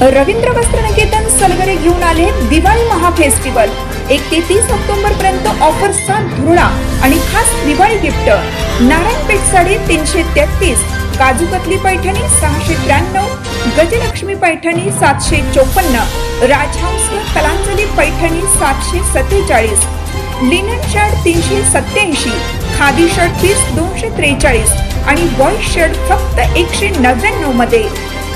रवींद्र वस्त्रनिकेतन सलगरे घेऊन आले दिवाळी महाफेस्टिवल। 1 ते 30 ऑक्टोबर पर्यंत ऑफर्सचा धुरळा आणि खास Diwali gift. Narayan Peth sari 333, kaju katli Paithani 693, Gajalakshmi Paithani 754, Rajhans Kalanjali Paithani 747, linen shirt 387, khadi shirt piece 243 आणि बॉयज शर्ट फक्त 199 मध्ये।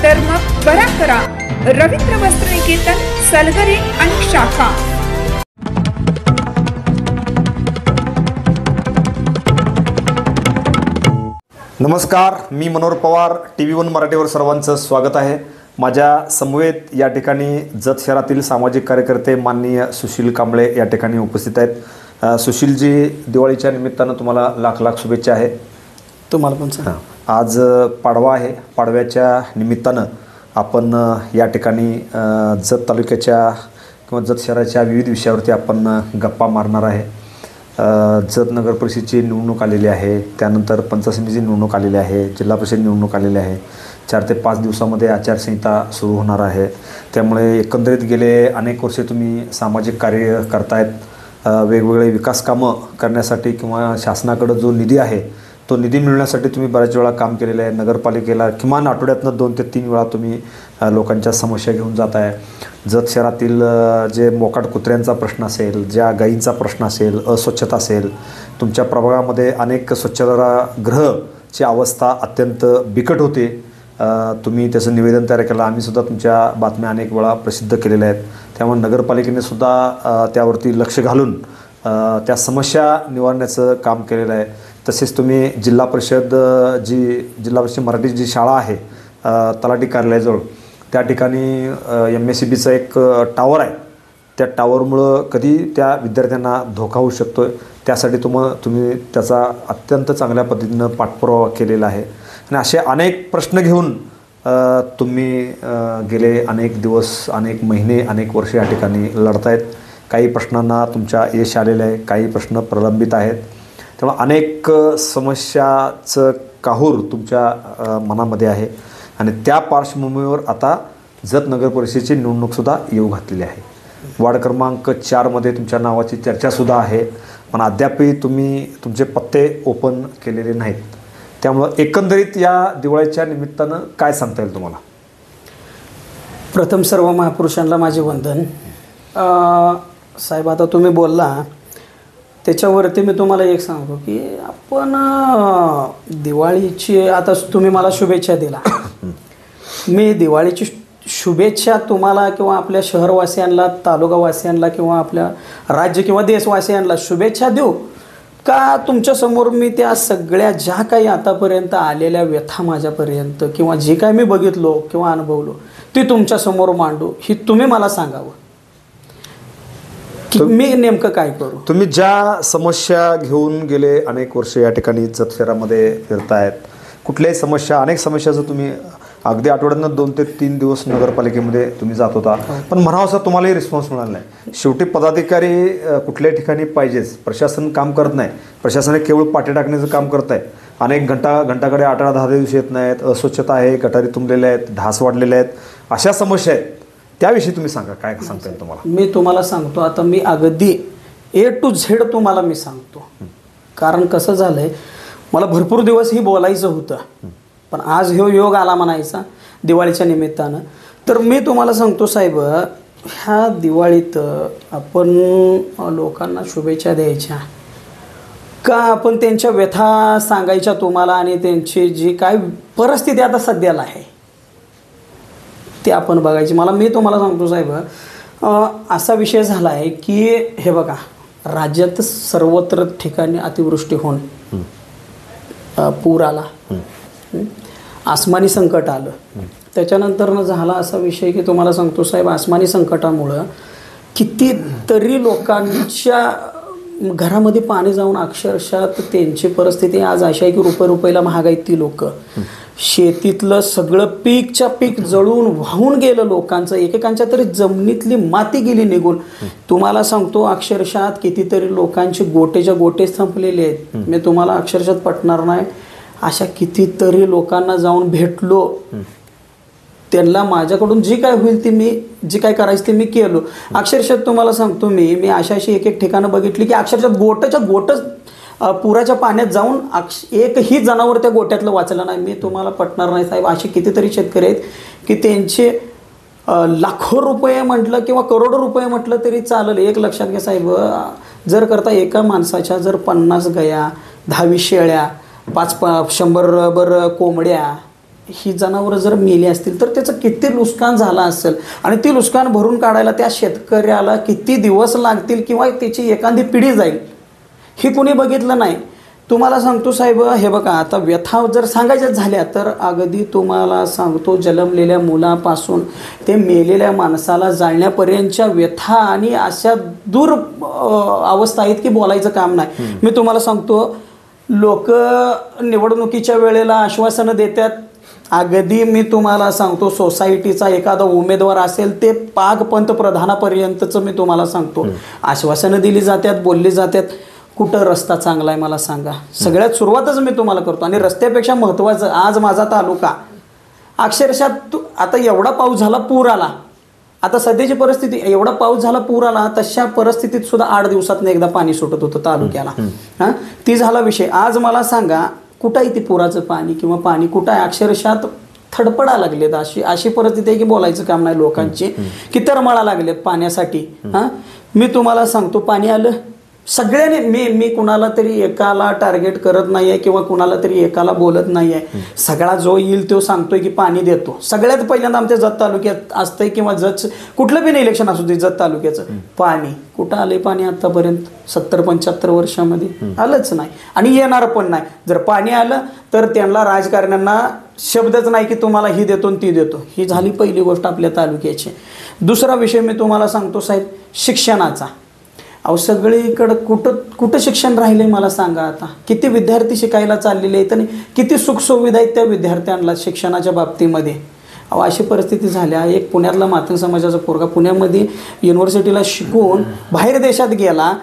तर मग त्वरा करा, रवींद्र वस्त्रनिकेतन सलगरे आणि शाखा। नमस्कार, मी मनोहर पवार, TV1 मराठीवर सर्वांचं स्वागत आहे। माझ्या समवेत या ठिकाणी जत शहरातील सामाजिक कार्यकर्ते माननीय सुशील कांबळे या ठिकाणी उपस्थित आहेत। सुशीलजी, दिवाळीच्या निमित्तानं तुम्हाला लाख लाख शुभेच्छा आहे। तुम्हाला पण सर। आज पाडवा आहे, पाडव्याच्या निमित्तानं आपण या ठिकाणी जत तालुक्याच्या किंवा जत शहराच्या विविध विषयावरती आपण गप्पा मारणार आहे। जत नगर परिषदेची निवडणूक आलेली आहे, त्यानंतर पंचायत समितीची निवडणूक आलेली आहे, जिल्हा परिषद निवडणूक आलेली आहे। 4 ते 5 दिवसामध्ये आचारसंहिता सुरू होणार आहे। त्यामुळे एकंदरीत गेले अनेक वर्षे तुम्ही सामाजिक कार्य करतायत। वेगवेगळे विकास कामं करण्यासाठी किंवा शासनाकडे जो निधी आहे तो निधी मिळण्यासाठी तुम्ही बऱ्याच वेळा काम केलेलं आहे। नगरपालिकेला किमान आठवड्यातनं 2 ते 3 वेळा तुम्ही लोकांच्या समस्या घेऊन जात आहे। जत शहरातील जे मोकाट कुत्र्यांचा प्रश्न असेल, ज्या गायींचा प्रश्न असेल, अस्वच्छता असेल, तुमच्या प्रभागामध्ये अनेक स्वच्छतागृहाची अवस्था अत्यंत बिकट होते। तुम्ही त्याचं निवेदन तयार केलं, आम्हीसुद्धा तुमच्या बातम्या अनेक वेळा प्रसिद्ध केलेल्या आहेत। त्यामुळे नगरपालिकेने सुद्धा त्यावरती लक्ष घालून त्या समस्या निवारण्याचं काम केलेलं आहे। तसेच तुम्ही जिल्हा परिषद मराठी जी शाळा आहे तलाठी कार्यालयाजवळ, त्या ठिकाणी MSCBचं एक टावर आहे। त्या टावरमुळं कधी त्या विद्यार्थ्यांना धोका होऊ शकतो, त्यासाठी तुम्ही त्याचा अत्यंत चांगल्या पद्धतीनं पाठपुरावा केलेला आहे। आणि असे अनेक प्रश्न घेऊन तुम्ही गेले अनेक दिवस, अनेक महिने, अनेक वर्षे या ठिकाणी लढतायत। काही प्रश्नांना तुमच्या यश आलेलं आहे, काही प्रश्न प्रलंबित आहेत। त्यामुळे अनेक समस्याचं काहूर तुमच्या मनामध्ये आहे आणि त्या पार्श्वभूमीवर आता जत नगर परिषदेची निवडणूकसुद्धा येऊ घातलेली आहे। वार्ड क्रमांक 4मध्ये तुमच्या नावाची चर्चासुद्धा आहे, पण अद्यापही तुम्ही तुमचे पत्ते ओपन केलेले नाहीत। त्यामुळं एकंदरीत या दिवाळीच्या निमित्तानं काय सांगता येईल तुम्हाला? प्रथम सर्व महापुरुषांना माझे वंदन। साहेब, आता तुम्ही बोलला त्याच्यावरती मी तुम्हाला एक सांगतो की आपण दिवाळीची, आता तुम्ही मला शुभेच्छा दिला, मी दिवाळीची शुभेच्छा तुम्हाला किंवा आपल्या शहरवासियांना, तालुकावासियांना किंवा आपल्या राज्य किंवा देशवासियांना शुभेच्छा देऊ का तुमच्यासमोर मी त्या सगळ्या ज्या काही आतापर्यंत आलेल्या व्यथा माझ्यापर्यंत किंवा जे काही मी बघितलो किंवा अनुभवलो ते तुमच्यासमोर मांडू, ही तुम्ही मला सांगावं की मी नेमकं काय करू? तुम्ही ज्या समस्या घेऊन गेले अनेक वर्ष या ठिकाणी जत शहरामध्ये फिरतायत, कुठल्याही समस्या, अनेक समस्याचं तुम्ही अगदी आठवड्यातनं 2 ते 3 दिवस नगरपालिकेमध्ये तुम्ही जात होता, पण म्हणावं असं तुम्हालाही रिस्पॉन्स मिळाला नाही। शेवटी पदाधिकारी कुठल्याही ठिकाणी पाहिजेच, प्रशासन काम करत नाही, प्रशासनाने केवळ पाठी टाकण्याचं काम करत आहे। अनेक घंटाकडे 8-10 दिवस येत नाहीत, अस्वच्छता आहे, गटारी तुंबलेल्या आहेत, ढास वाढलेले आहेत, अशा समस्या आहेत। त्याविषयी तुम्ही सांगा, काय सांगता येईल तुम्हाला? मी तुम्हाला सांगतो, आता मी अगदी A to Z तुम्हाला मी सांगतो। कारण कसं झालंय, मला भरपूर दिवस ही बोलायचं होतं, पण आज ह्यो योग आला म्हणायचा दिवाळीच्या निमित्तानं। तर मी तुम्हाला सांगतो साहेब, ह्या दिवाळीत आपण लोकांना शुभेच्छा द्यायच्या का आपण त्यांच्या व्यथा सांगायच्या तुम्हाला, आणि त्यांची जी काय परिस्थिती आता सध्याला आहे ते आपण बघायची। मी तुम्हाला सांगतो साहेब, असा विषय झाला आहे की हे बघा, राज्यात सर्वत्र ठिकाणी अतिवृष्टी होऊन पूर आला, आसमानी संकट आलं। त्याच्यानंतर झाला असा विषय की तुम्हाला सांगतो साहेब, आसमानी संकटामुळं कितीतरी लोकांच्या घरामध्ये पाणी जाऊन अक्षरशः त्यांची परिस्थिती आज अशी आहे की रुपयाला महाग आहेत ती लोक। शेतीतलं सगळं पीकच्या पीक जळून वाहून गेलं लोकांचं, एकेकांच्या तरी जमिनीतली माती गेली निघून। तुम्हाला सांगतो अक्षरशः कितीतरी लोकांचे गोटेच्या गोटे संपलेले आहेत। मी तुम्हाला अक्षरशः पटणार नाही, अशा कितीतरी लोकांना जाऊन भेटलो त्यांना माझ्याकडून जी काय होईल ती मी जी काय करायची ते मी केलो. अक्षरशः तुम्हाला सांगतो मी अशी एक ठिकाणं बघितली की अक्षरशः गोटच पुराच्या पाण्यात जाऊन एकही जनावर त्या गोट्यातलं वाचलं नाही. मी तुम्हाला पटणार नाही साहेब, असे कितीतरी शेतकरी आहेत की त्यांचे लाखो रुपये म्हटलं किंवा करोडो रुपये म्हटलं तरी चालेल. एक लक्षात घ्या साहेब, जर करता एका माणसाच्या जर 50 गाया, 10 शेळ्या, 100 कोंबड्या ही जनावरं जर मेली असतील तर त्याचं किती नुकसान झालं असेल आणि ती नुकसान भरून काढायला त्या शेतकऱ्याला किती दिवस लागतील किंवा त्याची एखादी पिढी जाईल हे कुणी बघितलं नाही. तुम्हाला सांगतो साहेब, हे बघा आता व्यथा जर सांगायच्या झाल्या तर अगदी तुम्हाला सांगतो जन्मलेल्या मुलापासून ते मेलेल्या माणसाला जाळण्यापर्यंतच्या व्यथा आणि अशा दूर अवस्था आहेत की बोलायचं काम नाही. मी तुम्हाला सांगतो, लोक निवडणुकीच्या वेळेला आश्वासनं देतात. अगदी मी तुम्हाला सांगतो सोसायटीचा एखादा उमेदवार असेल ते पाक पंतप्रधानापर्यंतचं मी तुम्हाला सांगतो आश्वासनं दिली जातात, बोलली जातात. कुठं रस्ता चांगला आहे मला सांगा. सगळ्यात सुरुवातच मी तुम्हाला करतो आणि रस्त्यापेक्षा महत्त्वाचं आज माझा तालुका अक्षरशः आता एवढा पाऊस झाला पूर आला. आता सध्याची परिस्थिती एवढा पाऊस झाला पूर आला तशा परिस्थितीत सुद्धा 8 दिवसातनं एकदा पाणी सुटत होतं तालुक्याला. ती झाला विषय. आज मला सांगा कुठं आहे ती पुराचं पाणी किंवा पाणी कुठं आहे? अक्षरशः थडपडा लागलेत. अशी परिस्थिती आहे की बोलायचं काम नाही लोकांची की तरमळा लागलेत पाण्यासाठी. मी तुम्हाला सांगतो पाणी आलं सगळ्यांनी, मी कुणाला तरी एकाला टार्गेट करत नाही आहे किंवा कुणाला तरी एकाला बोलत नाही आहे. सगळा जो येईल तो सांगतोय की पाणी देतो. सगळ्यात पहिल्यांदा आमच्या जत तालुक्यात असतंय किंवा कुठलं पण इलेक्शन असू दे जत तालुक्याचं पाणी कुठं आलंय पाणी आतापर्यंत 70-75 वर्षामध्ये आलंच नाही आणि येणार पण नाही. जर पाणी आलं तर त्यांना राजकारण्यांना शब्दच नाही की तुम्हाला ही देतो ती देतो. ही झाली पहिली गोष्ट आपल्या तालुक्याची. दुसरा विषय मी तुम्हाला सांगतो साहेब, शिक्षणाचा. अहो सगळीकडं कुठं शिक्षण राहिले मला सांगा. आता किती विद्यार्थी शिकायला चाललेले आहेत आणि किती सुखसुविधा आहेत त्या विद्यार्थ्यांना शिक्षणाच्या बाबतीमध्ये. अहो अशी परिस्थिती झाल्या. एक पुण्यातला मातंग समाजाचा पोरगा पुण्यामध्ये युनिव्हर्सिटीला शिकून बाहेर देशात गेला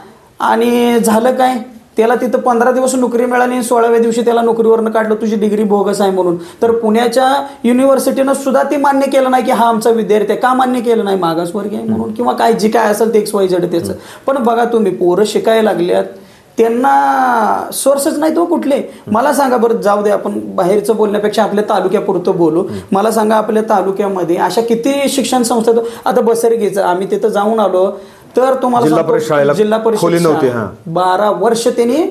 आणि झालं काय, त्याला तिथं 15 दिवस नोकरी मिळाली आणि 16व्या दिवशी त्याला नोकरीवरनं काढलं तुझी डिग्री बोगस आहे म्हणून. तर पुण्याच्या युनिव्हर्सिटीनं सुद्धा ते मान्य केलं नाही की हा आमचा विद्यार्थी आहे. का मान्य केलं नाही? मागासवर्गीय आहे म्हणून किंवा काय जी काय असेल ते XYZ त्याचं. पण बघा तुम्ही पोरं शिकायला लागल्यात त्यांना सोर्सच नाही तो कुठले. मला सांगा बरं, जाऊ दे आपण बाहेरचं बोलण्यापेक्षा आपल्या तालुक्यापुरतं बोलू. मला सांगा आपल्या तालुक्यामध्ये अशा किती शिक्षण संस्था. आता बसरगीचं आम्ही तिथं जाऊन आलो तर तुम्हाला जिल्हा परिषद 12 वर्ष त्यांनी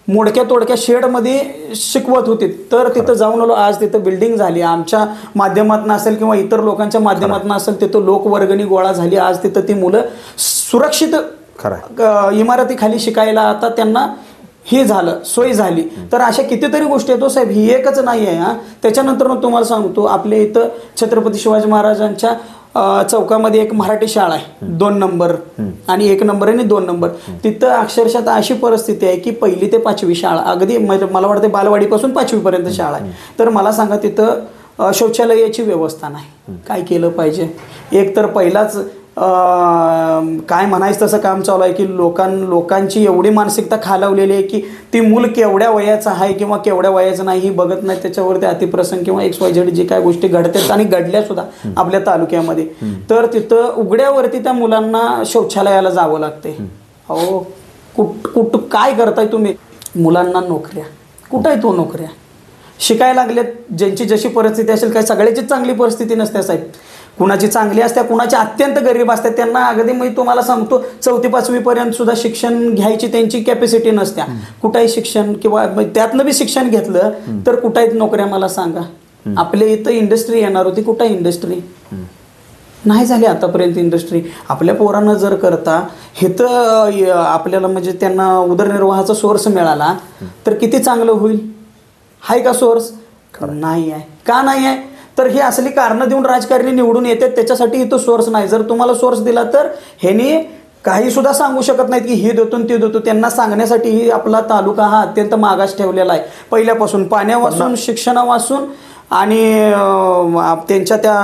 मोडक्या तोडक्या शेडमध्ये शिकवत होते. तर तिथं जाऊन आलो. आज तिथं बिल्डिंग झाली आमच्या माध्यमातून असेल किंवा इतर लोकांच्या माध्यमातून असेल. तिथं लोकवर्गणी गोळा झाली. आज तिथं ती मुलं सुरक्षित इमारतीखाली शिकायला आता त्यांना हे झालं, सोय झाली. तर अशा कितीतरी गोष्टी येतो साहेब, ही एकच नाही आहे. त्याच्यानंतर मग तुम्हाला सांगतो आपल्या इथं छत्रपती शिवाजी महाराजांच्या चौकामध्ये एक मराठी शाळा आहे 2 नंबर आणि 1 नंबर आणि 2 नंबर. तिथं अक्षरशः अशी परिस्थिती आहे की 1ली ते 5वी शाळा, अगदी मला वाटतं बालवाडीपासून 5वी पर्यंत शाळा आहे. तर मला सांगा तिथं शौचालयाची व्यवस्था नाही. काय केलं पाहिजे? एक तर पहिलाच काय म्हणायचं तसं काम चालू आहे की लोकांची एवढी मानसिकता खालावलेली आहे की ती मूल केवढ्या वयाचं आहे किंवा केवढ्या वयाचं नाही ही बघत नाही. त्याच्यावरती अतिप्रसंग किंवा XYZ जी काय गोष्टी घडतात आणि घडल्या सुद्धा आपल्या तालुक्यामध्ये. तर तिथं उघड्यावरती त्या मुलांना शौचालयाला जावं लागते. अहो कुठं काय करताय तुम्ही? मुलांना नोकऱ्या कुठं आहे? तो नोकऱ्या शिकायला लागल्यात ज्यांची जशी परिस्थिती असेल. काय सगळ्याची चांगली परिस्थिती नसते साहेब. कुणाची चांगली असते, कुणाची अत्यंत गरीब असते. त्यांना अगदी मी तुम्हाला सांगतो 4वी-5वी पर्यंत सुद्धा शिक्षण घ्यायची त्यांची कॅपॅसिटी नसत्या. कुठंही शिक्षण किंवा त्यातनं बी शिक्षण घेतलं तर कुठं आहेत नोकऱ्या मला सांगा. आपल्या इथं इंडस्ट्री येणार होती, कुठं इंडस्ट्री नाही झाली आतापर्यंत इंडस्ट्री. आपल्या पोरांना जर करता हे तर आपल्याला म्हणजे त्यांना उदरनिर्वाहाचा सोर्स मिळाला तर किती चांगलं होईल. आहे का सोर्स? नाही आहे. का नाही आहे? तर हे असली कारणं देऊन राजकारणी निवडून येतात. त्याच्यासाठी इथं सोर्स नाही. जर तुम्हाला सोर्स दिला तर ह्यानी काही सुद्धा सांगू शकत नाहीत की हे देतो ते देतो. त्यांना सांगण्यासाठी ही आपला तालुका हा अत्यंत मागास ठेवलेला आहे पहिल्यापासून. पाण्यावाचून, शिक्षणा वाचून आणि त्यांच्या त्या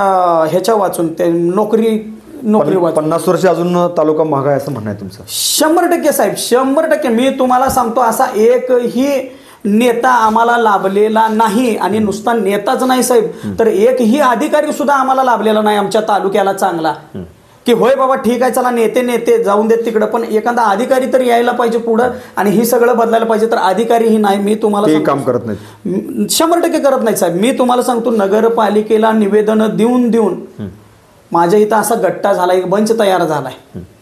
ह्याच्या वाचून ते नोकरी 50 वर्ष अजून तालुका महाग आहे असं म्हणणं आहे तुमचं? 100% साहेब, 100%. मी तुम्हाला सांगतो असा एकही नेता आम्हाला लाभलेला नाही. आणि नुसता नेताच नाही साहेब, तर एकही अधिकारी सुद्धा आम्हाला लाभलेला नाही आमच्या तालुक्याला चांगला, की होय बाबा ठीक आहे चला नेते जाऊन देत तिकडं, पण एखादा अधिकारी तर यायला पाहिजे पुढं आणि ही सगळं बदलायला पाहिजे. तर अधिकारीही नाही. मी तुम्हाला काम करत नाही, 100% करत नाही साहेब. मी तुम्हाला सांगतो, नगरपालिकेला निवेदन देऊन माझ्या इथं असा गट्टा झाला, एक बंच तयार झालाय.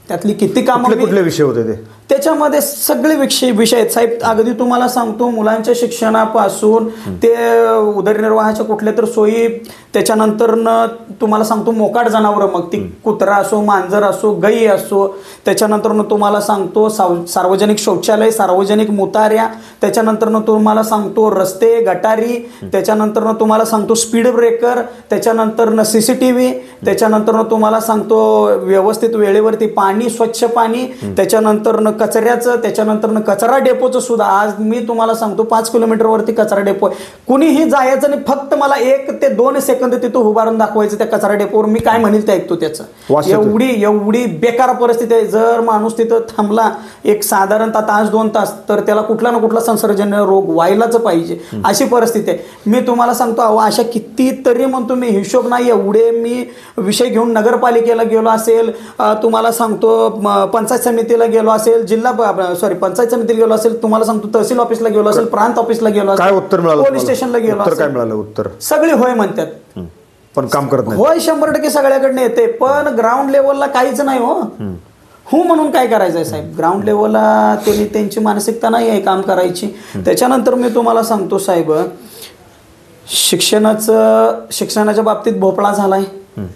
त्यातली किती कामं, कुठले विषय होते ते, त्याच्यामध्ये सगळे विषय आहेत साहेब. अगदी तुम्हाला सांगतो, मुलांच्या शिक्षणापासून ते उदरनिर्वाहाच्या कुठल्या तर सोयी, त्याच्यानंतर तुम्हाला सांगतो मोकाट जनावरं, मग ती कुत्रा असो, मांजर असो, गाई असो, त्याच्यानंतर तुम्हाला सांगतो सार्वजनिक शौचालय, सार्वजनिक मुताऱ्या, त्याच्यानंतर तुम्हाला सांगतो रस्ते, गटारी, त्याच्यानंतर तुम्हाला सांगतो स्पीड ब्रेकर, त्याच्यानंतर CCTV, त्याच्यानंतर तुम्हाला सांगतो व्यवस्थित वेळेवरती पाणी, स्वच्छ पाणी, त्याच्यानंतर कचऱ्याचं, त्याच्यानंतर कचरा डेपोचं सुद्धा. आज मी तुम्हाला सांगतो 5 किलोमीटरवरती कचरा डेपो आहे. कुणीही जायचं नाही, फक्त मला 1 ते 2 सेकंद तिथं उभारून दाखवायचं त्या कचरा डेपोवर. मी काय म्हणेल ते ऐकतो त्याचं. एवढी बेकार परिस्थिती आहे. जर माणूस तिथं थांबला एक साधारणतः तास 2 तास, तर त्याला कुठला ना कुठला संसर्गजन्य रोग व्हायलाच पाहिजे, अशी परिस्थिती आहे. मी तुम्हाला सांगतो, अशा कितीतरी म्हणतो मी, हिशोब नाही एवढे मी विषय घेऊन नगरपालिकेला गेलो असेल, तुम्हाला सांगतो पंचायत समितीला गेलो असेल, पंचायत समितीला गेलो असेल, तुम्हाला सांगतो तहसील ऑफिसला गेलो असेल, प्रांत ऑफिसला गेलो असेल, उत्तर मिळालं, पोलीस स्टेशनला गेलो असेल, काय मिळालं उत्तर, सगळे होय म्हणतात, पण काम करत नाही. होय 100% सगळ्याकडनं येते, पण ग्राउंड लेवलला काहीच नाही. हो म्हणून काय करायचंय साहेब, ग्राउंड लेवलला त्यांची मानसिकता नाही आहे काम करायची. त्याच्यानंतर मी तुम्हाला सांगतो साहेब, शिक्षणाच्या बाबतीत भोपळा झालाय,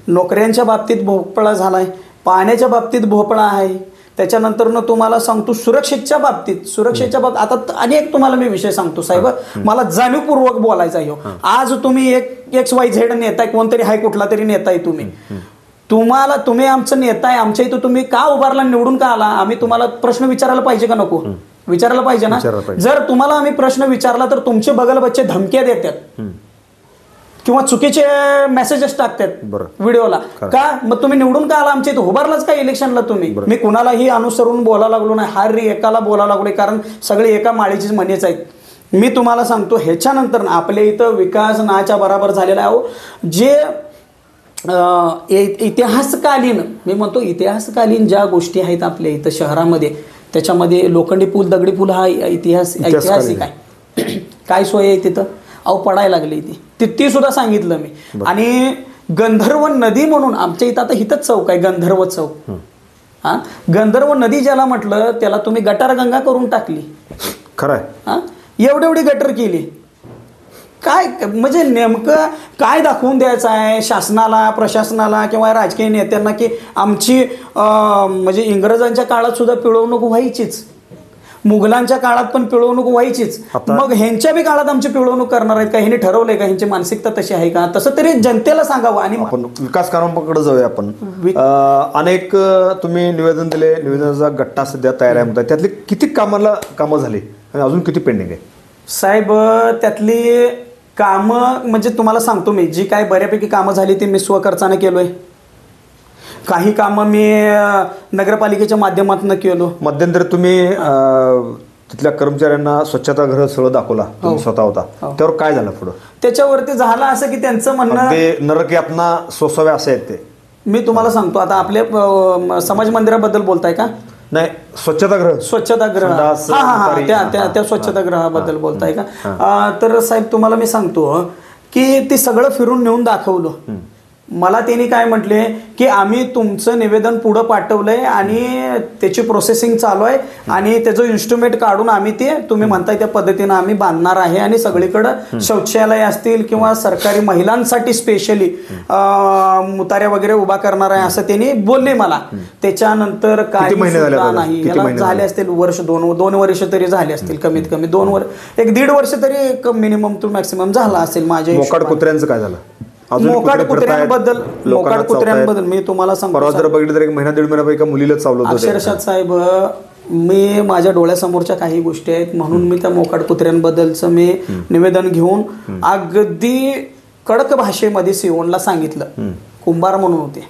नोकऱ्यांच्या बाबतीत भोपळा झालाय, पाण्याच्या बाबतीत भोपळा आहे. त्याच्यानंतर तुम्हाला सांगतो सुरक्षेच्या बाबतीत आता अनेक तुम्हाला मी विषय सांगतो साहेब, मला जाणीवपूर्वक बोलायचा आहे. आज तुम्ही एक XYZ नेता आहे, कोणतरी हाय, कुठला तरी नेता आहे, तुम्ही आमचं नेता आहे, आमच्या इथं तुम्ही का उभारला, निवडून का आला, आम्ही तुम्हाला प्रश्न विचारायला पाहिजे का नको, विचारायला पाहिजे ना. जर तुम्हाला आम्ही प्रश्न विचारला तर तुमचे बगल बच्चे धमक्या देतात किंवा चुकीचे मेसेजेस टाकतात व्हिडिओला. का मग तुम्ही निवडून का आला, आमच्या इथे उभारलाच का इलेक्शनला तुम्ही. मी कुणालाही अनुसरून बोलायला लागलो नाही, हर एकाला बोलायला लागलोय, कारण सगळे एका माळीचीच म्हणेच आहेत. मी तुम्हाला सांगतो, ह्याच्यानंतर आपल्या इथं विकास नाच्या बराबर झालेला आहे. जे इतिहासकालीन, मी म्हणतो इतिहासकालीन ज्या गोष्टी आहेत आपल्या इथं शहरामध्ये, त्याच्यामध्ये लोखंडी पूल, दगडी पूल हा ऐतिहासिक आहे. काय सोय आहे तिथं, पडायला लागली ती सुद्धा सांगितलं मी. आणि गंधर्व नदी म्हणून आमच्या इथं आता हिथंच चौक आहे, गंधर्व चौक. गंधर्व नदी ज्याला म्हटलं त्याला तुम्ही गटारगंगा करून टाकली. खरंय, एवढी गटर केली. काय म्हणजे नेमकं काय दाखवून द्यायचं आहे शासनाला, प्रशासनाला किंवा राजकीय नेत्यांना, की आमची म्हणजे इंग्रजांच्या काळात सुद्धा पिळवणूक व्हायचीच, मुघलांच्या काळात पण पिळवणूक व्हायचीच, मग ह्यांच्या बी काळात आमची पिळवणूक करणार आहेत का, ह्यांनी ठरवलंय का, ह्यांची मानसिकता तशी आहे का, तसं तरी जनतेला सांगावं. आणि आपण विकास कामांकडे जाऊया. आपण अनेक तुम्ही निवेदन दिले, निवेदनाचा गट्टा सध्या तयार आहे, त्यातली किती कामं झाली आणि अजून किती पेंडिंग आहे साहेब. त्यातली कामं म्हणजे तुम्हाला सांगतो मी, जी काय बऱ्यापैकी कामं झाली ती मी स्वखर्चाने केलोय. काही कामं मी नगरपालिकेच्या माध्यमातून केलो. मध्यंतरी तुम्ही तिथल्या कर्मचाऱ्यांना स्वच्छतागृह सगळं दाखवला, तुम्ही स्वतः होता, त्यावर काय झालं पुढं? त्याच्यावरती झालं असं की त्यांचं म्हणणं ते नरक यातना सोसावे असे आहेत ते. मी तुम्हाला सांगतो, आता आपल्या समाज मंदिराबद्दल बोलताय का? नाही, स्वच्छतागृह त्या स्वच्छतागृहाबद्दल बोलताय का? तर साहेब तुम्हाला मी सांगतो की ते सगळं फिरून नेऊन दाखवलं. मला त्यांनी काय म्हटले की आम्ही तुमचं निवेदन पुढं पाठवलंय आणि त्याची प्रोसेसिंग चालू आहे आणि त्याचं इन्स्ट्रुमेंट काढून आम्ही ते तुम्ही म्हणताय त्या पद्धतीनं आम्ही बांधणार आहे आणि सगळीकडं शौचालय असतील किंवा सरकारी महिलांसाठी स्पेशली मुताऱ्या वगैरे उभा करणार आहे असं त्यांनी बोलले मला. त्याच्यानंतर काय नाही, याला झाले असतील वर्ष, 2 वर्ष तरी झाले असतील, कमीत कमी 2 वर्ष, 1.5 वर्ष तरी मिनिमम टू मॅक्सिमम झाला असेल माझ्या. मोकाट कुत्र्यांचं काय झालं? मोकाट कुत्र्यांबद्दल मी तुम्हाला सांगतो, जर बघितलं तर 1-1.5 महिन्यापैकी मुलीला चावलं अक्षरशः साहेब. मी माझ्या डोळ्यासमोरच्या काही गोष्टी आहेत म्हणून मी त्या मोकाट कुत्र्यांबद्दलचं मी निवेदन घेऊन अगदी कडक भाषेमध्ये सिओनला सांगितलं. कुंभार म्हणून होते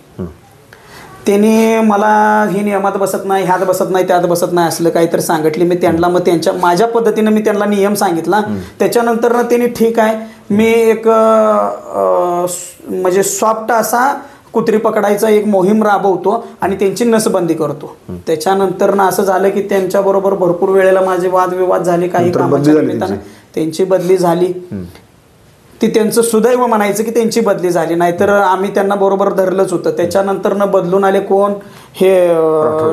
त्यांनी मला ही नियमात बसत नाही, ह्यात बसत नाही, त्यात बसत नाही असलं काहीतरी सांगितले. मी त्यांना मग माझ्या पद्धतीनं मी त्यांना नियम सांगितला. त्याच्यानंतर ना त्यांनी ठीक आहे मी एक म्हणजे सॉफ्ट असा कुत्री पकडायचा एक मोहीम राबवतो आणि त्यांची नसबंदी करतो. त्याच्यानंतर ना असं झालं की त्यांच्याबरोबर भरपूर वेळेला माझे वादविवाद झाले. काही कामाच्या निमित्तानं त्यांची बदली झाली. ती त्यांचं सुदैव म्हणायचं की त्यांची बदली झाली, नाहीतर आम्ही त्यांना बरोबर धरलंच होतं. त्याच्यानंतर न बदलून आले कोण, हे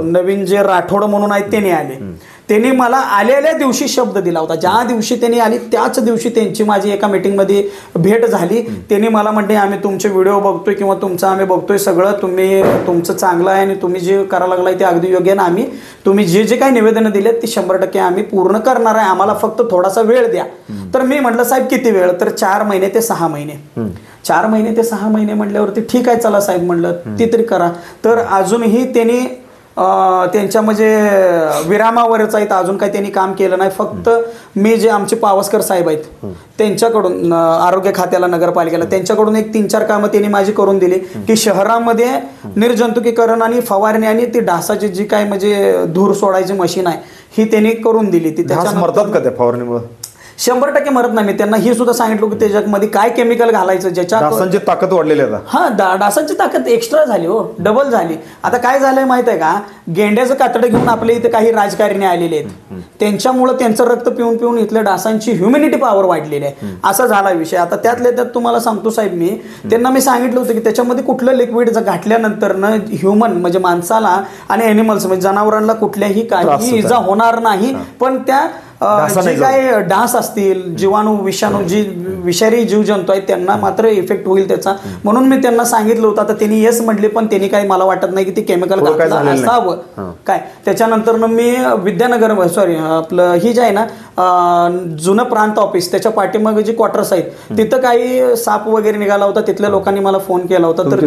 नवीन जे राठोड म्हणून आहेत त्यांनी आले. त्यांनी मला आलेल्या दिवशी शब्द दिला होता. ज्या दिवशी त्यांनी आली त्याच दिवशी त्यांची माझी एका मीटिंगमध्ये भेट झाली. त्यांनी मला म्हटले आम्ही तुमचे व्हिडिओ बघतोय किंवा तुमचं आम्ही बघतोय सगळं, तुमचं चांगलं आहे आणि तुम्ही जे करायला लागलाय ते अगदी योग्य आहे ना. आम्ही तुम्ही जे जे काही निवेदनं दिलेत ती 100% आम्ही पूर्ण करणार आहे, आम्हाला फक्त थोडासा वेळ द्या. तर मी म्हटलं साहेब किती वेळ, तर 4 महिने ते 6 महिने. 4 महिने ते 6 महिने म्हटल्यावरती ठीक आहे चला साहेब म्हटलं ती तरी करा. तर अजूनही त्यांनी त्यांच्या म्हणजे विरामावरच आहेत, अजून काही त्यांनी काम केलं नाही. फक्त मी जे आमचे पावसकर साहेब आहेत त्यांच्याकडून आरोग्य खात्याला नगरपालिकेला त्यांच्याकडून एक 3-4 कामं त्यांनी माझी करून दिली की शहरामध्ये निर्जंतुकीकरण आणि फवारणी आणि ती डासाची जी काय म्हणजे धूर सोडायची मशीन आहे ही त्यांनी करून दिली. ती मरतात का त्या फवारणीमुळे? 100% मरत नाही. मी त्यांना हे सुद्धा सांगितलं की त्याच्यामध्ये काय केमिकल घालायचं ज्याच्या डासांची ताकद वाढलेली आहे. हा डासांची ताकद एक्स्ट्रा झाली हो, डबल झाली. आता काय झालंय माहित आहे का, गेंड्याचं कातडं घेऊन आपल्या इथे काही राजकारणी आलेले आहेत, त्यांच्यामुळे त्यांचं रक्त पिऊन पिऊन इथल्या डासांची ह्युमिनिटी पॉवर वाढलेली आहे. असा झाला विषय. आता त्यातल्या त्यात तुम्हाला सांगतो साहेब, मी त्यांना मी सांगितलं होतं की त्याच्यामध्ये कुठलं लिक्विड घातल्यानंतर न ह्युमन म्हणजे माणसाला आणि ॲनिमल्स म्हणजे जनावरांना कुठल्याही काही इजा होणार नाही, पण त्या जे काय डास असतील, जीवाणू विषाणू जी विषारी जीवजंतू आहेत त्यांना मात्र इफेक्ट होईल त्याचा. म्हणून मी त्यांना सांगितलं होतं. आता त्यांनी येस म्हटले, पण त्यांनी काही मला वाटत नाही की ते केमिकल घातलं असावं काय. त्याच्यानंतर मी विद्यानगर आपलं ही जे आहे ना जुनं प्रांत ऑफिस त्याच्या पाठीमागे जी क्वार्टर्स आहेत तिथं काही साप वगैरे निघाला होता. तिथल्या लोकांनी मला फोन केला होता, तर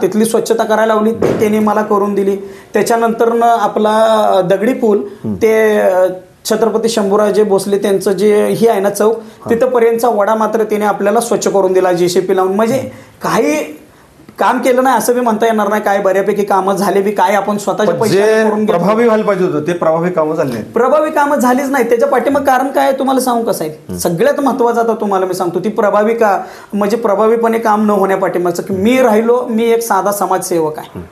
तिथली स्वच्छता करायला लावली, त्यांनी मला करून दिली. त्याच्यानंतर आपला दगडी पूल ते छत्रपती शंभूराजे भोसले त्यांचं जे ही आहे ना चौक, तिथंपर्यंतचा वडा मात्र त्याने आपल्याला स्वच्छ करून दिला JCP लावून. म्हणजे काही काम केलं नाही असं बी म्हणता येणार नाही. काय बऱ्यापैकी कामं झाले बी, काय आपण स्वतःच्या पैसे प्रभावी व्हायला पाहिजे होतं ते प्रभावी कामं झाली नाही. प्रभावी कामं झालीच नाही. त्याच्या पाठीमाग कारण काय तुम्हाला सांगू कसं आहे, सगळ्यात महत्वाचं आता तुम्हाला मी सांगतो, ती प्रभावी का म्हणजे प्रभावीपणे काम न होण्या पाठीमागचं मी राहिलो. मी एक साधा समाजसेवक आहे.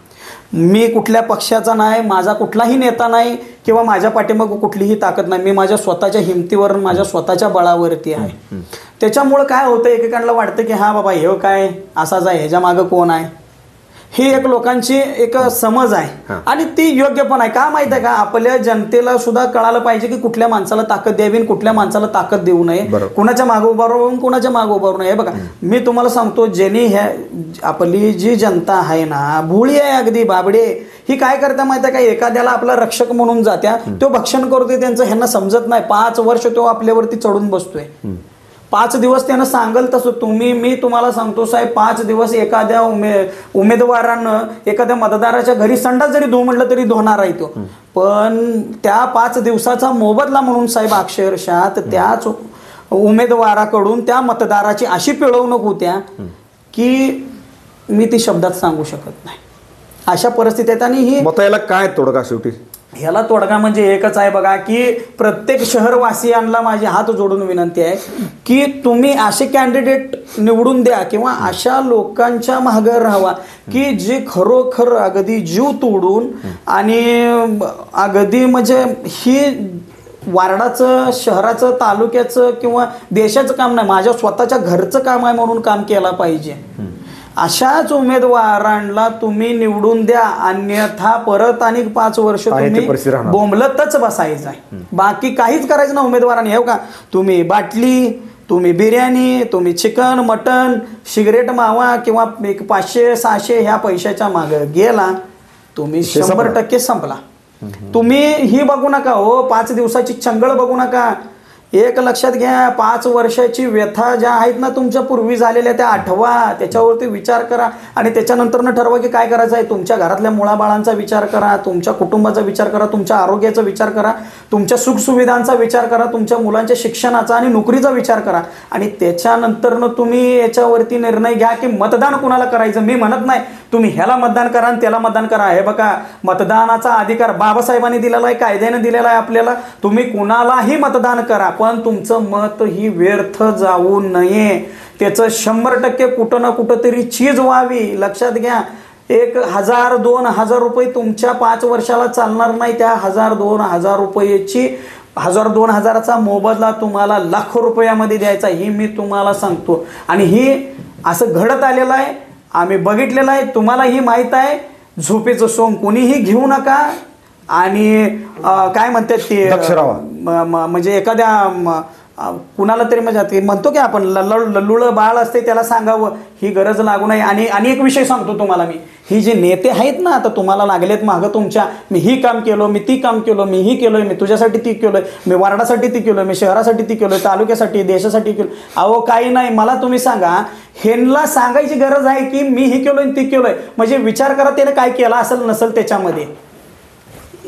मी कुठल्या पक्षाचा नाही, माझा कुठलाही नेता नाही किंवा माझ्या पाठीमागं कुठलीही ताकद नाही. मी माझ्या स्वतःच्या हिमतीवर माझ्या स्वतःच्या बळावरती आहे. त्याच्यामुळं काय होतं, एकेकांना वाटतं की हा बाबा हे काय असाच आहे, ह्याच्या मागं कोण आहे, ही एक लोकांची एक समज आहे आणि ती योग्य पण आहे. का माहित आहे का, आपल्या जनतेला सुद्धा कळालं पाहिजे की कुठल्या माणसाला ताकद द्यावी आणि कुठल्या माणसाला ताकद देऊ नये, कुणाच्या मागे उभा राहून कुणाच्या मागे उभा राहू नये. बघा मी तुम्हाला सांगतो, ज्यांनी ह्या आपली जी जनता आहे ना भोळी आहे अगदी बाबडे, ही काय करता माहिती आहे का, एखाद्याला आपला रक्षक म्हणून जात्या, तो भक्षण करतोय त्यांचं, ह्यांना समजत नाही. 5 वर्ष तो आपल्यावरती चढून बसतोय. 5 दिवस त्यानं सांगल तसं मी तुम्हाला सांगतो साहेब, 5 दिवस एखाद्या उमेदवारानं एखाद्या मतदाराच्या घरी संडास जरी धुवून म्हटलं तरी धुणार आहे तो. पण त्या 5 दिवसाचा मोबदला म्हणून साहेब अक्षरशः त्याच उमेदवाराकडून त्या मतदाराची अशी पिळवणूक होत्या की मी ती शब्दात सांगू शकत नाही. अशा परिस्थितीत आणि ही याला काय तोडगा शेवटी, ह्याला तोडगा म्हणजे एकच आहे बघा, की प्रत्येक शहरवासियांना माझी हात जोडून विनंती आहे की तुम्ही असे कॅन्डिडेट निवडून द्या किंवा अशा लोकांच्या मागे राहावा की जे खरोखर अगदी जीव तोडून आणि अगदी म्हणजे ही वार्डाचं, शहराचं, तालुक्याचं किंवा देशाचं काम नाही, माझ्या स्वतःच्या घरचं काम आहे म्हणून काम केलं पाहिजे. अशाच उमेदवारांना तुम्ही निवडून द्या, अन्यथा परत आणि 5 वर्ष तुम्ही बोंबलतच बसायचं आहे. बाकी काहीच करायचं ना उमेदवारांनी. हे का तुम्ही बाटली, तुम्ही बिर्याणी, तुम्ही चिकन, मटन, सिगरेट मावा किंवा 500-600 ह्या पैशाच्या मागे गेला, तुम्ही 100% संपला. तुम्ही ही बघू नका हो, 5 दिवसाची चंगळ बघू नका. एक लक्षात घ्या, 5 वर्षाची व्यथा ज्या आहेत ना तुमच्या पूर्वी झालेल्या त्या आठवा, त्याच्यावरती विचार करा आणि त्याच्यानंतरनं ठरवा की काय करायचं आहे. तुमच्या घरातल्या मुलाबाळांचा विचार करा, तुमच्या कुटुंबाचा विचार करा, तुमच्या आरोग्याचा विचार करा, तुमच्या सुखसुविधांचा विचार करा, तुमच्या मुलांच्या शिक्षणाचा आणि नोकरीचा विचार करा आणि त्याच्यानंतरनं तुम्ही याच्यावरती निर्णय घ्या की मतदान कुणाला करायचं. मी म्हणत नाही तुम्ही ह्याला मतदान करा आणि त्याला मतदान करा. हे बघा, मतदानाचा अधिकार बाबासाहेबांनी दिलेला आहे, कायद्याने दिलेला आहे आपल्याला. तुम्ही कुणालाही मतदान करा, पण तुमचं मत ही व्यर्थ जाऊ नये. त्याचं 100% कुठं ना कुठं तरी चीज व्हावी. लक्षात घ्या, 1,000-2,000 रुपये तुमच्या 5 वर्षाला चालणार नाही. त्या 1,000-2,000 रुपयेची 1,000-2,000चा मोबदला तुम्हाला लाखो रुपयामध्ये द्यायचा, ही मी तुम्हाला सांगतो. आणि ही असं घडत आलेलं आहे, आम्ही बघितलेलं आहे, तुम्हालाही माहीत आहे. झोपेचं सोंग कोणीही घेऊ नका. आणि काय म्हणतात ते म्हणजे एखाद्या कुणाला तरी म्हणजे म्हणतो की आपण लल्लुळं बाळ असते त्याला सांगावं, ही गरज लागू नये. आणि एक विषय सांगतो तुम्हाला मी, ही जे नेते आहेत ना आता तुम्हाला लागलेत मागं तुमच्या, मी ही काम केलं, मी ती काम केलं, मी ही केलं, मी तुझ्यासाठी ती केलं, मी वार्डासाठी ती केलं, मी शहरासाठी ती केलं, तालुक्यासाठी देशासाठी केलं. अहो काही नाही, मला तुम्ही सांगा, ह्यांना सांगायची गरज आहे की मी ही केलोय ती केलोय. म्हणजे विचार करा त्याने काय केलं असेल नसेल. त्याच्यामध्ये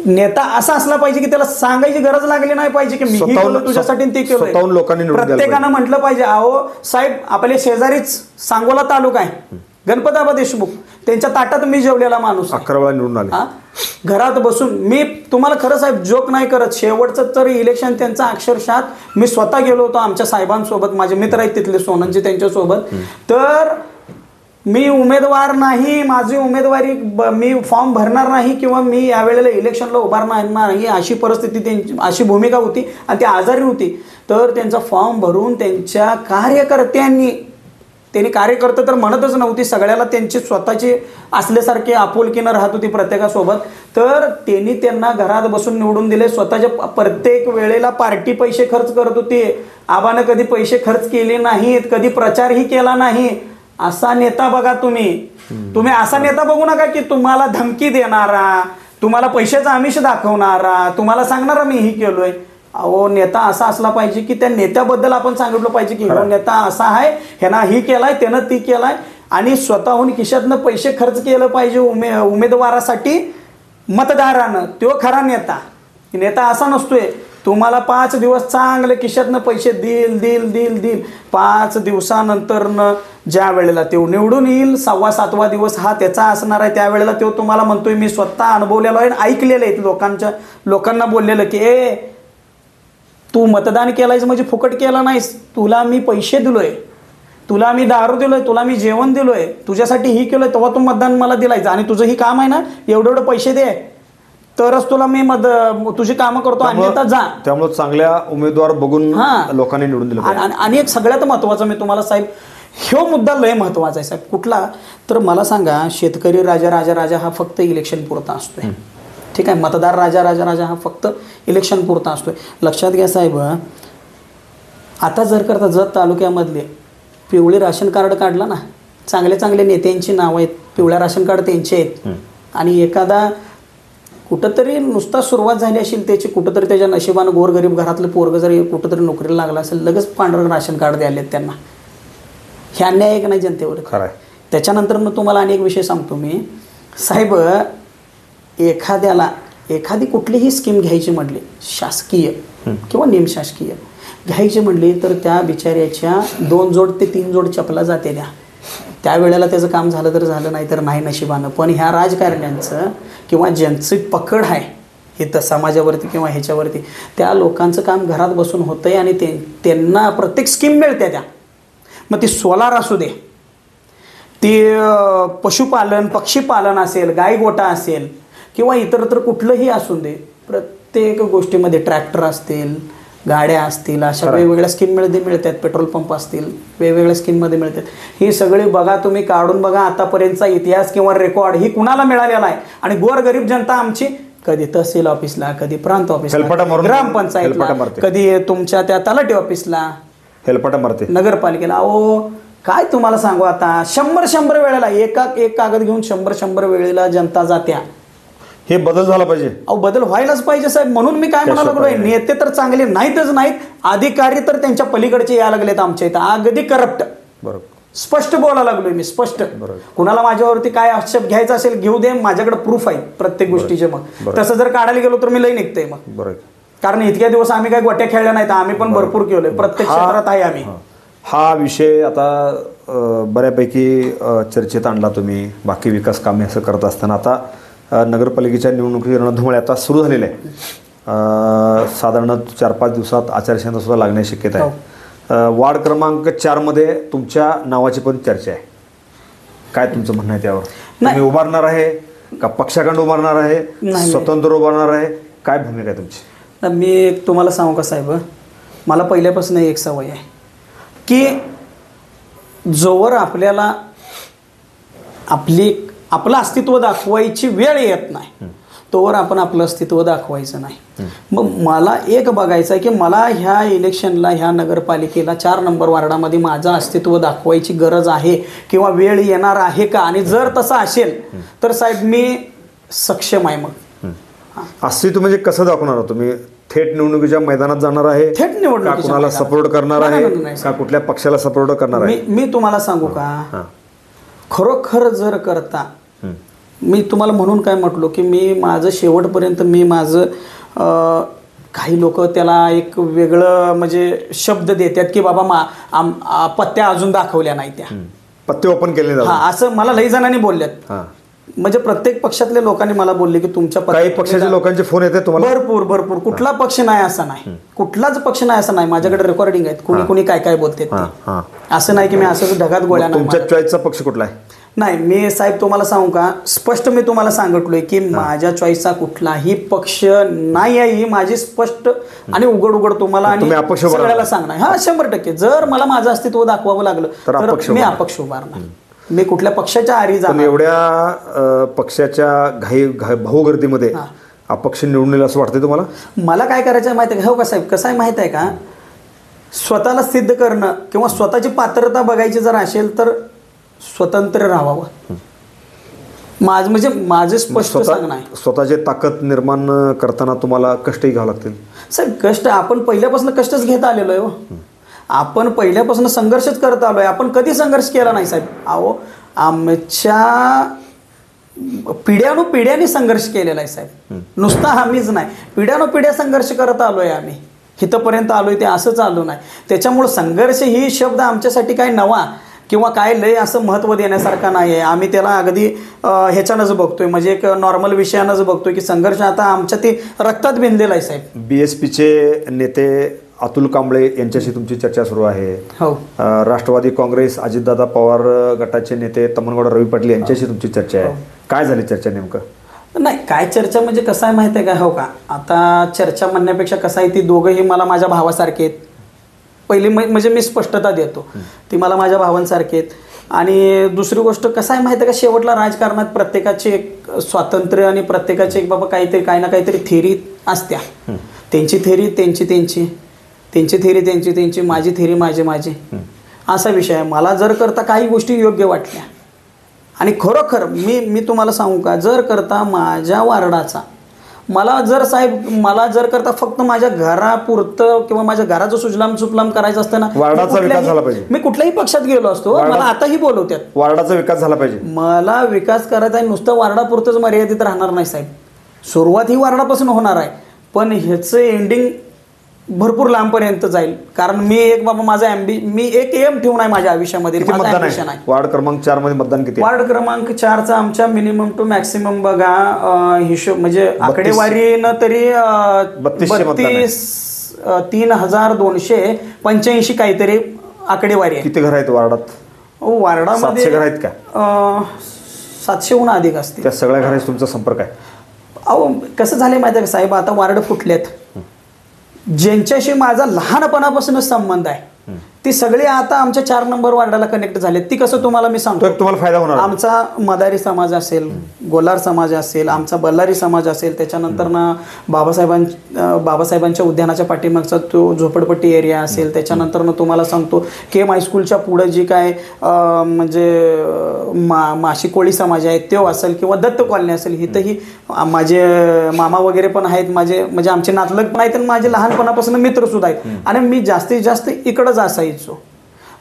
नेता असा असला पाहिजे की त्याला सांगायची गरज लागली नाही पाहिजे की मी ही केलं तुझ्यासाठी ती केलं. प्रत्येकानं म्हटलं पाहिजे, अहो साहेब आपले शेजारीच सांगोला तालुका आहे, गणपताबा देशमुख, त्यांच्या ताटात मी जेवलेला माणूस 11 वेळा निवडून आले. घरात बसून मी तुम्हाला खरं साहेब जोक नाही करत, शेवटचं तर इलेक्शन त्यांचं अक्षरशः मी स्वतः गेलो होतो आमच्या साहेबांसोबत, माझे मित्र आहेत तिथले सोनंजी त्यांच्यासोबत. तर मी उमेदवार नाही, माझी उमेदवारी मी फॉर्म भरणार नाही किंवा मी यावेळेला इलेक्शनला उभारणार नाही अशी परिस्थिती त्यांची, अशी भूमिका होती आणि ती आजारी होती. तर त्यांचा फॉर्म भरून त्यांच्या कार्यकर्त्यांनी, त्यांनी कार्यकर्ते तर म्हणतच नव्हती, सगळ्याला त्यांची स्वतःची असल्यासारखी आपुलकीनं राहत होती प्रत्येकासोबत. तर त्यांनी त्यांना घरात बसून निवडून दिले. स्वतःच्या प्रत्येक वेळेला पार्टी पैसे खर्च करत होती. आबानं कधी पैसे खर्च केले नाहीत, कधी प्रचारही केला नाही. असा नेता बघा तुम्ही असा नेता बघू नका की तुम्हाला धमकी देणारा, तुम्हाला पैशाचं आमिष दाखवणारा, तुम्हाला सांगणारा मी ही केलोय. अहो नेता असा असला पाहिजे की त्या नेत्याबद्दल आपण सांगितलं पाहिजे की हो नेता असा आहे, ह्यानं ही केलाय, त्यानं ती केलाय. आणि स्वतःहून खिशातनं पैसे खर्च केलं पाहिजे उमेदवारासाठी मतदारानं. तो खरा नेता. नेता असा नसतोय तुम्हाला 5 दिवस चांगले खिशातनं पैसे देईल 5 दिवसानंतरनं ज्या वेळेला तो निवडून येईल, 6वा-7वा दिवस हा त्याचा असणार आहे, त्यावेळेला तो तुम्हाला म्हणतोय, मी स्वतः अनुभवलेलो आहे, ऐकलेलं आहे, लोकांना बोललेलं की तू मतदान केलायस म्हणजे फुकट केला नाहीस, तुला मी पैसे दिलोय, तुला मी दारू दिलोय, तुला मी जेवण दिलोय, तुझ्यासाठी ही केलंय, तेव्हा तू मतदान मला दिलायचं आणि तुझं ही काम आहे ना, एवढे पैसे दे तरच तुला मी तुझी कामं करतो, अन्यथा जा. त्यामुळे चांगल्या उमेदवार बघून लोकांनी निवडून दिलं. आणि एक सगळ्यात महत्वाचं मी तुम्हाला साहेब, ह्यो मुद्दा लय महत्वाचा आहे साहेब. कुठला तर मला सांगा, शेतकरी राजा हा फक्त इलेक्शन पुरता असतोय, ठीक आहे. मतदार राजा हा फक्त इलेक्शन पुरता असतोय. लक्षात घ्या साहेब, आता जत तालुक्यामधले पिवळे राशन कार्ड काढला ना, चांगले नेत्यांची नावं आहेत, पिवळ्या राशन कार्ड त्यांचे आहेत. आणि एखादा कुठंतरी नुसता सुरुवात झाली असेल त्याची, कुठंतरी त्याच्या नशिबानं गोरगरीब घरातलं पोरग जरी कुठंतरी नोकरीला लागला असेल, लगेच पांढरं राशन कार्ड द्यायलेत त्यांना. हे अन्याय आहे का नाही जनतेवर? खरं. त्याच्यानंतर मग तुम्हाला अनेक विषय सांगतो मी साहेब. एखादी कुठलीही स्कीम घ्यायची म्हटली, शासकीय किंवा निमशासकीय घ्यायची म्हटली, तर त्या बिचाऱ्याच्या 2 जोड ते 3 जोड चपला जाते द्या. त्यावेळेला त्याचं काम झालं तर झालं, नाही तर नाही नशिबानं. पण ह्या राजकारण्यांचं किंवा ज्यांची पकड आहे हे समाजावरती किंवा ह्याच्यावरती, त्या लोकांचं काम घरात बसून होतं आहे आणि त्यांना प्रत्येक स्कीम मिळते त्या. मग ती सोलार असू दे, ती पशुपालन पक्षीपालन असेल, गायगोटा असेल किंवा इतरत्र कुठलंही असू दे, प्रत्येक गोष्टीमध्ये ट्रॅक्टर असतील, गाड्या असतील, अशा वेगवेगळ्या स्कीममध्ये मिळतात. पेट्रोल पंप असतील, वेगवेगळ्या स्कीममध्ये मिळतात. ही सगळी बघा तुम्ही, काढून बघा आतापर्यंतचा इतिहास किंवा रेकॉर्ड ही कुणाला मिळालेला आहे. आणि गोरगरीब जनता आमची कधी तहसील ऑफिसला, कधी प्रांत ऑफिसला, ग्रामपंचायतला, कधी तुमच्या त्या तलाठी ऑफिसला, हेलपाटा मारते नगरपालिकेला. अहो काय तुम्हाला सांगू, आता 100 वेळेला एक कागद घेऊन 100 वेळेला जनता जात्या. हे बदल झाला पाहिजे. अहो बदल व्हायलाच पाहिजे साहेब. म्हणून मी काय म्हणायला लागलोय, नेते तर चांगले नाहीतच नाहीत, अधिकारी तर त्यांच्या पलीकडचे यायला लागलेत आमच्या इथं, अगदी करप्ट. बरोबर, स्पष्ट बोलायला लागलोय मी, स्पष्ट. बरोबर. कुणाला माझ्यावरती काय आक्षेप घ्यायचा असेल घेऊ दे, माझ्याकडे प्रूफ आहे प्रत्येक गोष्टीचे. मग तसं जर काढायला गेलो तर मी लई निघतंय मग. बरोबर. कारण इतक्या दिवस आम्ही काय गोट्या खेळल्या नाहीत, आम्ही पण भरपूर केलोय, प्रत्येक क्षेत्रात आहे आम्ही. हा विषय आता बऱ्यापैकी चर्चेत आणला तुम्ही, बाकी विकास कामे असं करत असताना. आता नगरपालिकेच्या निवडणुकीची रणधुमाळी आता सुरू झालेली आहे. साधारण 4-5 दिवसात आचारसंहिता सुद्धा लागण्याची शक्यता आहे. वार्ड क्रमांक 4 मध्ये तुमच्या नावाची पण चर्चा आहे. काय तुमचं म्हणणं आहे त्यावर? तुम्ही उभारणार आहे का पक्षाखंड उभारणार आहे, स्वतंत्र उभारणार आहे, काय भूमिका आहे तुमची? मी तुम्हाला सांगू का साहेब, मला पहिल्यापासून एक सवय आहे की जोवर आपल्याला आपलं अस्तित्व दाखवायची वेळ येत नाही तोवर आपण आपलं अस्तित्व दाखवायचं नाही. मग मला एक बघायचं आहे की मला ह्या इलेक्शनला, ह्या नगरपालिकेला 4 नंबर वार्डामध्ये माझं अस्तित्व दाखवायची गरज आहे किंवा वेळ येणार आहे का? आणि जर तसं असेल तर साहेब मी सक्षम आहे. मग अस्तित्व म्हणजे कसं दाखवणार तुम्ही? थेट निवडणुकीच्या मैदानात जाणार आहे, थेट निवडणुकीच्या कुणाला सपोर्ट करणार आहे का कुठल्या पक्षाला सपोर्ट करणार आहे? मी तुम्हाला सांगू का, खरोखर जर करता, मी तुम्हाला म्हणून काय म्हटलो की मी माझं शेवटपर्यंत मी माझं काही लोक त्याला एक वेगळं म्हणजे शब्द देतात की बाबा पत्त्या अजून दाखवल्या नाही, त्या पत्ते ओपन केले जातात. हा, असं मला लई जणांनी बोलल्यात. म्हणजे प्रत्येक पक्षातल्या लोकांनी मला बोलले की तुमच्या काही पक्षाच्या लोकांचे फोन येते तुम्हाला? भरपूर. कुठला पक्ष नाही असा नाही, कुठलाच पक्ष नाही असं नाही. माझ्याकडे रेकॉर्डिंग आहेत, कुणी काय काय बोलते. असं नाही की मी असं ढगात गोळ्या नाही. तुमच्या चॉईसचा पक्ष कुठला आहे? नाही, मी साहेब तुम्हाला सांगू का, स्पष्ट मी तुम्हाला सांगितलोय की माझ्या चॉईसचा कुठलाही पक्ष नाही आहे. ही माझी स्पष्ट आणि उघड तुम्हाला आणि सगळ्याला सांगणार. हा, 100%. जर मला माझं अस्तित्व दाखवावं लागलं तर मी अपक्ष उभारणार. मी कुठल्या पक्षाच्या आरी जाणार. एवढ्या पक्षाच्या भाऊगर्दीमध्ये अपक्ष निवडून येईल असं वाटतंय तुम्हाला? मला काय करायचं आहे माहिती आहे का, हो का साहेब, कसं आहे माहिती आहे का, स्वतःला सिद्ध करणं किंवा स्वतःची पात्रता बघायची जर असेल तर स्वतंत्र राहावं. माझे स्पष्ट सांगणं आहे. स्वतःची ताकद निर्माण करताना तुम्हाला कष्टही घ्यावं लागतील साहेब. कष्ट आपण पहिल्यापासून कष्टच घेत आलेलो आहे. आपण पहिल्यापासून संघर्षच करत आलोय. आपण कधी संघर्ष केला नाही साहेब. अहो, आमच्या पिढ्यानुपिढ्याने संघर्ष केलेला आहे साहेब. नुसता आम्हीच नाही, पिढ्यानुपिढ्या संघर्ष करत आलोय आम्ही. इथंपर्यंत आलोय ते असंच आलो नाही. त्याच्यामुळं संघर्ष ही शब्द आमच्यासाठी काय नवा किंवा काय लय असं महत्त्व देण्यासारखा नाही आहे. आम्ही त्याला अगदी ह्याच्यानंच बघतोय, म्हणजे एक नॉर्मल विषयानंच बघतोय की संघर्ष आता आमच्या ते रक्तात भिनलेला आहे साहेब. BSPचे नेते अतुल कांबळे यांच्याशी तुमची चर्चा सुरू आहे. हो. राष्ट्रवादी काँग्रेस अजितदादा पवार गटाचे नेते तमनगौडा रवी पाटील यांच्याशी तुमची चर्चा आहे. काय झाली चर्चा नेमकं? नाही, काय चर्चा म्हणजे कसं आहे माहिती आहे का, हो का, आता चर्चा म्हणण्यापेक्षा कसं आहे, ती दोघंही मला माझ्या भावासारखे आहेत. पहिली म्हणजे मी स्पष्टता देतो, ती मला माझ्या भावांसारखे आहेत. आणि दुसरी गोष्ट कसं आहे माहिती आहे का, शेवटला राजकारणात प्रत्येकाचे एक स्वातंत्र्य आणि प्रत्येकाचे एक बाबा काहीतरी काही ना काहीतरी थेरी असत्या. त्यांची थेरी त्यांची थेरी माझी थेरी माझी असा विषय आहे. मला जर करता काही गोष्टी योग्य वाटल्या आणि खरोखर मी तुम्हाला सांगू का, जर करता माझ्या वार्डाचा मला जर करता फक्त माझ्या घरापुरतं किंवा माझ्या घराचं सुजलाम करायचं असतं ना, वार्डाचा विकास झाला पाहिजे. मी कुठल्याही पक्षात गेलो असतो. मला आताही बोलवतात, वार्डाचा विकास झाला पाहिजे. मला विकास करायचा आहे, नुसतं वार्डापुरतंच मर्यादित राहणार नाही साहेब. सुरुवात ही वार्डापासून होणार आहे, पण ह्याचं एंडिंग भरपूर लांबपर्यंत जाईल. कारण मी एक बाबा माझा मी एक एम ठेवून आहे माझ्या आयुष्यामध्ये. वार्ड क्रमांक 4 मध्ये मतदान किती? वार्ड क्रमांक 4चा आमच्या मिनिमम टू मॅक्सिमम बघा, हिशोब म्हणजे आकडेवारीनं तरी 32,285 काहीतरी आकडेवारी आहे. किती घर आहेत वार्डात? वार्डामध्ये 700 घर आहेत का? 700हून अधिक असते. त्या सगळ्या घरांशी तुमचा संपर्क आहे? अहो, कसं झालंय माहिती आहे का साहेब, आता वार्ड फुटलेत. ज्यांच्याशी माझा लहानपणापासूनच संबंध आहे ती सगळी आता आमच्या 4 नंबर वार्डाला कनेक्ट झाले. ती कसं तुम्हाला मी सांगतो, तुम्हाला फायदा होणार. आमचा मदारी समाज असेल, गोलार समाज असेल, आमचा बल्लारी समाज असेल, त्याच्यानंतर ना बाबासाहेबांच्या उद्यानाच्या पाठीमागचा तो झोपडपट्टी एरिया असेल, त्याच्यानंतर तुम्हाला सांगतो केम हायस्कूलच्या पुढं जी काय म्हणजे माशी कोळी समाज आहे तो असेल किंवा दत्त कॉलनी असेल, इथंही माझे मामा वगैरे पण आहेत, माझे म्हणजे आमचे नातलग पण आहेत आणि माझे लहानपणापासून मित्र सुद्धा आहेत. आणि मी जास्तीत जास्त इकडंच असायचो.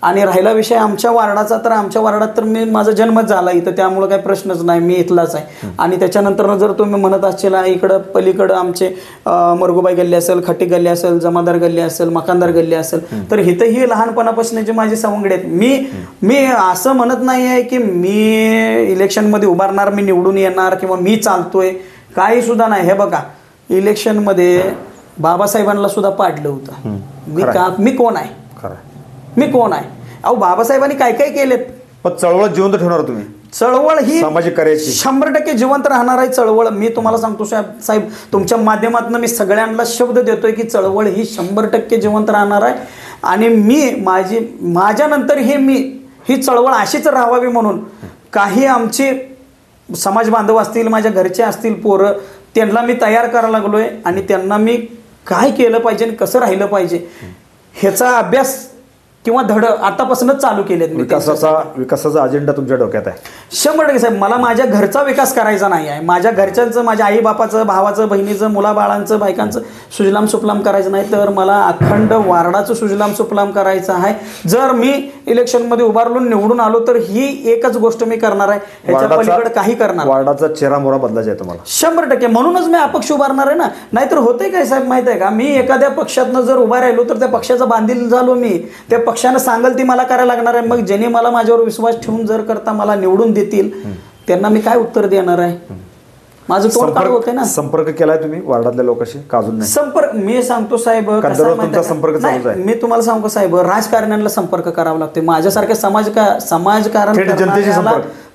आणि राहिला विषय आमच्या वार्डाचा, तर आमच्या वार्डात तर माझा जन्मच झाला इथं, त्यामुळं काही प्रश्नच नाही, मी इथलाच आहे. आणि त्याच्यानंतर जर तुम्ही म्हणत असशील इकडं पलीकडं आमचे मरगुबाई गल्ली असेल, खट्टी गल्ली असेल, जमादार गल्ली असेल, मकानदार गल्ली असेल, तर इथंही लहानपणापासून जे माझे सवंगडे आहेत. मी असं म्हणत नाही आहे की मी इलेक्शनमध्ये उभारणार, मी निवडून येणार किंवा मी चालतोय, काही सुद्धा नाही. हे बघा, इलेक्शनमध्ये बाबासाहेबांना सुद्धा पाडलं होतं. मी कोण आहे? मी कोण आहे? अहो, बाबासाहेबांनी काय काय केलेत. पण चळवळ जिवंत ठेवणार तुम्ही. चळवळ ही सामाजिक कार्याची 100% जिवंत राहणार आहे चळवळ. मी तुम्हाला सांगतो साहेब, तुमच्या माध्यमातून मी सगळ्यांना शब्द देतोय की चळवळ ही 100% जिवंत राहणार आहे. आणि माझ्यानंतर ही चळवळ अशीच राहावी म्हणून काही आमचे समाज बांधव असतील, माझ्या घरचे असतील पोरं, त्यांना मी तयार करायला लागलोय. आणि त्यांना मी काय केलं पाहिजे आणि कसं राहिलं पाहिजे ह्याचा अभ्यास किंवा धड आतापासूनच चालू केलेत. विकासाचा अजेंडा तुमच्या डोक्यात आहे? 100% साहेब. मला माझ्या घरचा विकास करायचा नाही आहे. माझ्या घरच्यांचं, माझ्या आई बापाचं, भावाचं, बहिणीचं, मुलाबाळांचं, बायकांचं सुजलाम सुफलाम करायचं नाही, तर मला अखंड वार्डाचं सुजलाम सुफलाम करायचं आहे. जर मी इलेक्शनमध्ये उभारलो, निवडून आलो, तर ही एकच गोष्ट मी करणार आहे, ह्याच्या पलीकडे काही करणार. वार्डाचा चेहरा मोहरा बदलायचा आहे तुम्हाला? 100%. म्हणूनच मी अपक्ष उभारणार आहे ना. नाहीतर होतंय काय साहेब माहित आहे का, मी एखाद्या पक्षातनं जर उभा राहिलो तर त्या पक्षाचा बांधील झालो मी. त्या पक्षानं सांगल ती मला करायला लागणार आहे. मग ज्यांनी मला माझ्यावर विश्वास ठेवून जर करता मला निवडून देतील, त्यांना मी काय उत्तर देणार आहे? माझं तोंड काढ होते ना. संपर्क केलाय तुम्ही वार्डातल्या लोकांशी का अजून नाही? संपर्क मी सांगतो साहेब, मी तुम्हाला सांगतो साहेब, राजकारण्यांना संपर्क करावा लागतो. माझ्यासारख्या समाजकारण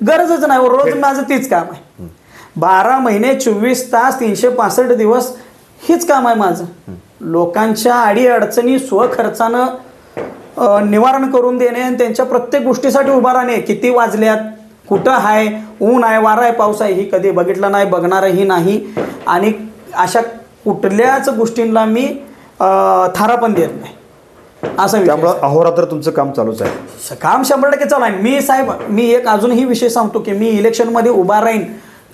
गरजच नाही. रोज माझं तीच काम आहे. 12 महिने 24 तास 365 दिवस हीच काम आहे माझं. लोकांच्या अडी अडचणी स्वखर्चानं निवारण करून देणे आणि त्यांच्या प्रत्येक गोष्टीसाठी उभा राहणे. किती वाजल्यात, कुठं आहे, ऊन आहे, वारा आहे, पाऊस आहे, ही कधी बघितलं नाही, बघणारही नाही. आणि अशा कुठल्याच गोष्टींना मी थारा पण देत नाही. असं त्यामुळं अहोरात्र तुमचं काम चालूच आहे? काम 100% चालू आहे. मी साहेब, मी एक अजूनही विषय सांगतो की मी इलेक्शनमध्ये उभा राहीन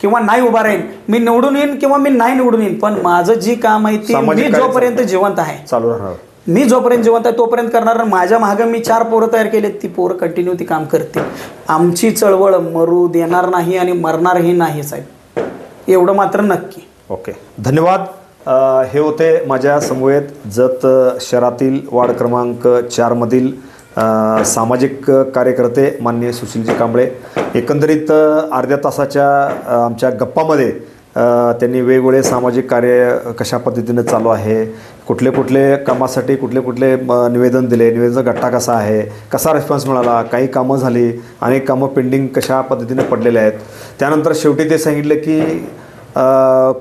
किंवा नाही उभा राहीन, मी निवडून येईन किंवा मी नाही निवडून येईन, पण माझं जी काम आहे ते मी जोपर्यंत जिवंत आहे चालू राहणार. मी जोपर्यंत जिवंत आहे तोपर्यंत करणार. माझ्या मागं मी 4 पोरं तयार केलेत, ती पोरं कंटिन्यू ती काम करते. आमची चळवळ मरू देणार नाही आणि मरणारही नाही साहेब, एवढं मात्र नक्की. ओके, धन्यवाद. हे होते माझ्या समवेत जत शहरातील वार्ड क्रमांक 4 मधील सामाजिक कार्यकर्ते माननीय सुशीलजी कांबळे. एकंदरीत अर्ध्या तासाच्या आमच्या गप्पामध्ये त्यांनी वेगवेगळे सामाजिक कार्य कशा पद्धतीने चालू आहे, कुठले कुठले कामासाठी कुठले निवेदन दिले, निवेदनाचा गट्टा कसा आहे, कसा रिस्पॉन्स मिळाला, काही कामं झाली, अनेक कामं पेंडिंग कशा पद्धतीने पडलेले आहेत. त्यानंतर शेवटी ते सांगितलं की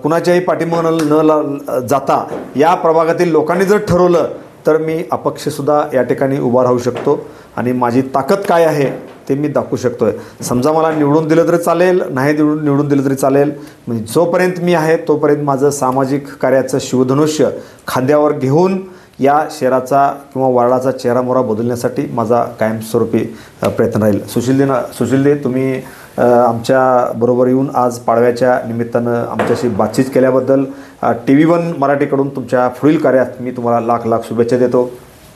कुणाच्याही पाठीमागं न जाता या प्रभागातील लोकांनी जर ठरवलं तर मी अपक्षसुद्धा या ठिकाणी उभा राहू शकतो आणि माझी ताकद काय आहे ते मी दाखवू शकतो आहे. समजा मला निवडून दिलं तरी चालेल, नाही निवडून दिलं तरी चालेल, म्हणजे जोपर्यंत मी आहे तोपर्यंत माझं सामाजिक कार्याचं शिवधनुष्य खांद्यावर घेऊन या शहराचा किंवा वार्डाचा चेहरामोहरा बदलण्यासाठी माझा कायमस्वरूपी प्रयत्न राहील. सुशीलजी, तुम्ही आमच्या बरोबर येऊन आज पाडव्याच्या निमित्तानं आमच्याशी बातचीत केल्याबद्दल TV1 मराठीकडून तुमच्या पुढील कार्यात मी तुम्हाला लाख लाख शुभेच्छा देतो.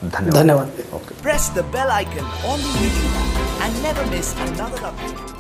धन्यवाद. धन्यवाद. Press the bell icon on the YouTube and never miss another update.